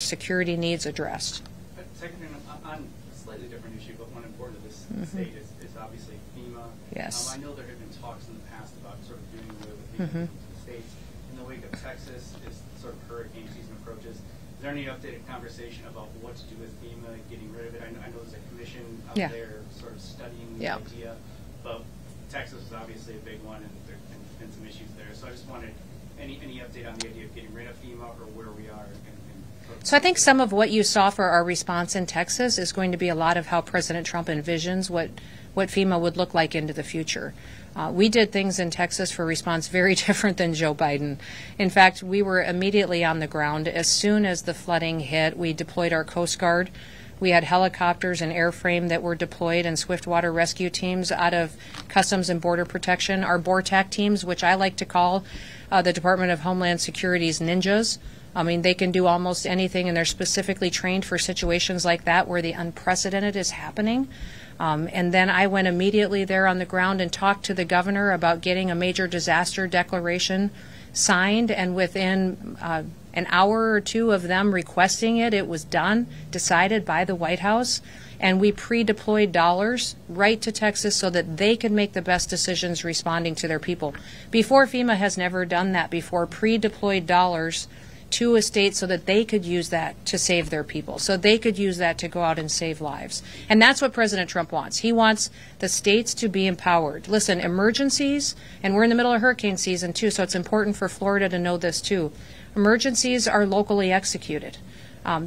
security needs addressed. Second, on a slightly different issue, but one important to this state is obviously FEMA. Yes. I know there have been talks in the past about sort of doing away with FEMA to the states. In the wake of Texas, as sort of hurricane season approaches, is there any updated conversation about what to do with FEMA, getting rid of it? I know there's a commission out there sort of studying the idea, but Texas is obviously a big one, and there have been some issues there. So I just wanted any update on the idea of getting rid of FEMA or where we are. So I think some of what you saw for our response in Texas is going to be a lot of how President Trump envisions what FEMA would look like into the future. We did things in Texas for response very different than Joe Biden. In fact, we were immediately on the ground. As soon as the flooding hit, we deployed our Coast Guard. We had helicopters and airframe that were deployed and swiftwater rescue teams out of Customs and Border Protection. Our BORTAC teams, which I like to call the Department of Homeland Security's ninjas. I mean, they can do almost anything, and they're specifically trained for situations like that where the unprecedented is happening. And then I went immediately there on the ground and talked to the governor about getting a major disaster declaration signed, and within an hour or two of them requesting it, it was done, decided by the White House, and we pre-deployed dollars right to Texas so that they could make the best decisions responding to their people. Before, FEMA has never done that before, pre-deployed dollars to a state so that they could use that to save their people, so they could use that to go out and save lives. And that's what President Trump wants. He wants the states to be empowered. Listen, emergencies, and we're in the middle of hurricane season too, so it's important for Florida to know this too. Emergencies are locally executed.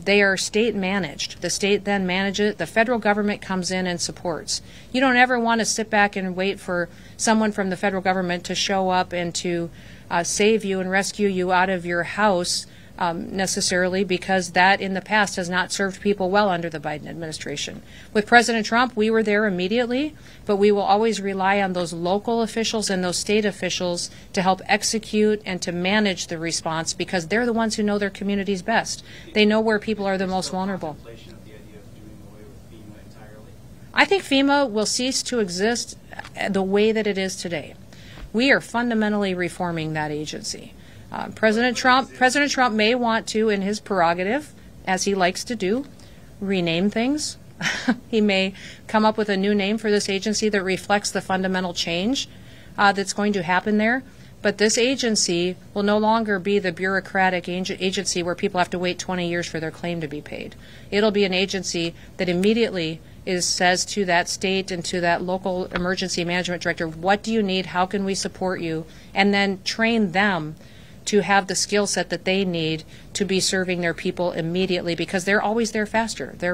They are state managed. The state then manages it. The federal government comes in and supports. You don't ever want to sit back and wait for someone from the federal government to show up and to save you and rescue you out of your house necessarily, because that in the past has not served people well under the Biden administration. With President Trump, we were there immediately, but we will always rely on those local officials and those state officials to help execute and to manage the response, because they're the ones who know their communities best. They know where people are the most vulnerable. I think FEMA will cease to exist the way that it is today. We are fundamentally reforming that agency. President Trump may want to, in his prerogative, as he likes to do, rename things. He may come up with a new name for this agency that reflects the fundamental change that's going to happen there. But this agency will no longer be the bureaucratic agency where people have to wait 20 years for their claim to be paid. It'll be an agency that immediately says to that state and to that local emergency management director, what do you need, how can we support you, and then train them to have the skill set that they need to be serving their people immediately, because they're always there faster. They're